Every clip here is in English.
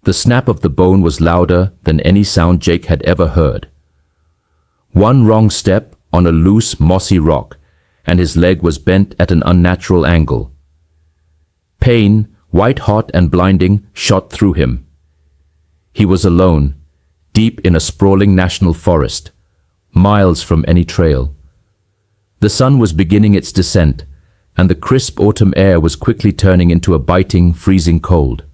The snap of the bone was louder than any sound Jake had ever heard. One wrong step on a loose, mossy rock, and his leg was bent at an unnatural angle. Pain, white-hot and blinding, shot through him. He was alone, deep in a sprawling national forest, miles from any trail. The sun was beginning its descent, and the crisp autumn air was quickly turning into a biting, freezing cold.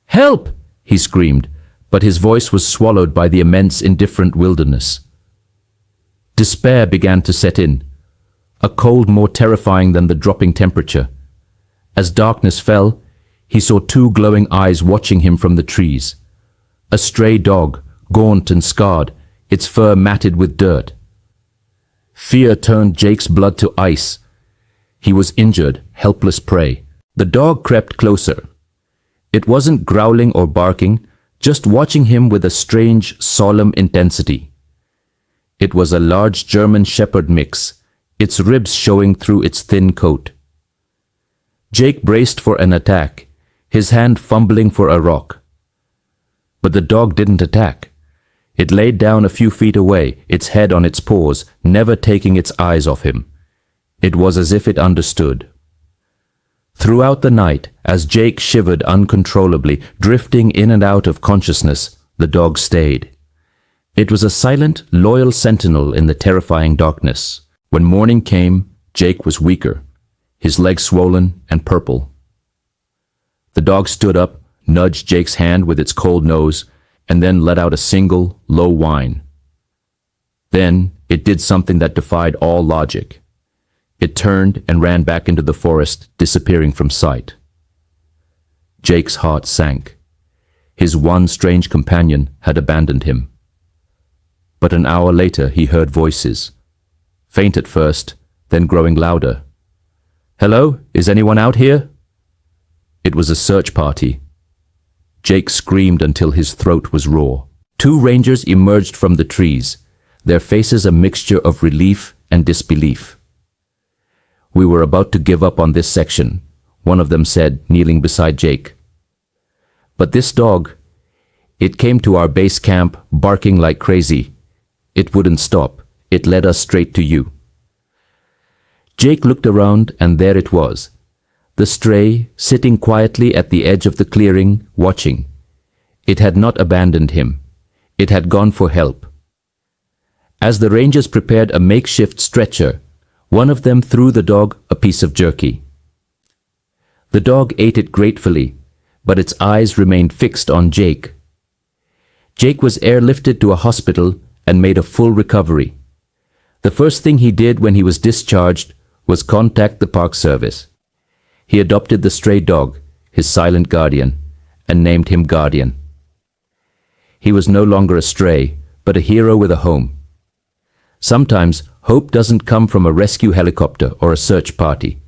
"Help!" he screamed, but his voice was swallowed by the immense, indifferent wilderness. Despair began to set in, a cold more terrifying than the dropping temperature. As darkness fell, he saw two glowing eyes watching him from the trees. A stray dog, gaunt and scarred, its fur matted with dirt. Fear turned Jake's blood to ice. He was injured, helpless prey. The dog crept closer. It wasn't growling or barking, just watching him with a strange, solemn intensity. It was a large German shepherd mix, its ribs showing through its thin coat. Jake braced for an attack, his hand fumbling for a rock. But the dog didn't attack. It laid down a few feet away, its head on its paws, never taking its eyes off him. It was as if it understood. Throughout the night, as Jake shivered uncontrollably, drifting in and out of consciousness, the dog stayed. It was a silent, loyal sentinel in the terrifying darkness. When morning came, Jake was weaker, his legs swollen and purple. The dog stood up, nudged Jake's hand with its cold nose, and then let out a single, low whine. Then it did something that defied all logic. It turned and ran back into the forest, disappearing from sight. Jake's heart sank. His one strange companion had abandoned him. But an hour later he heard voices, faint at first, then growing louder. "Hello, is anyone out here?" It was a search party. Jake screamed until his throat was raw. Two rangers emerged from the trees, their faces a mixture of relief and disbelief. "We were about to give up on this section," one of them said, kneeling beside Jake. "But this dog, it came to our base camp, barking like crazy. It wouldn't stop. It led us straight to you." Jake looked around, and there it was, the stray, sitting quietly at the edge of the clearing, watching. It had not abandoned him. It had gone for help. As the rangers prepared a makeshift stretcher, one of them threw the dog a piece of jerky. The dog ate it gratefully, but its eyes remained fixed on Jake. Jake was airlifted to a hospital and made a full recovery. The first thing he did when he was discharged was contact the Park Service. He adopted the stray dog, his silent guardian, and named him Guardian. He was no longer a stray, but a hero with a home. Sometimes hope doesn't come from a rescue helicopter or a search party.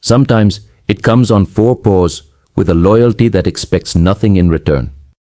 Sometimes it comes on four paws with a loyalty that expects nothing in return.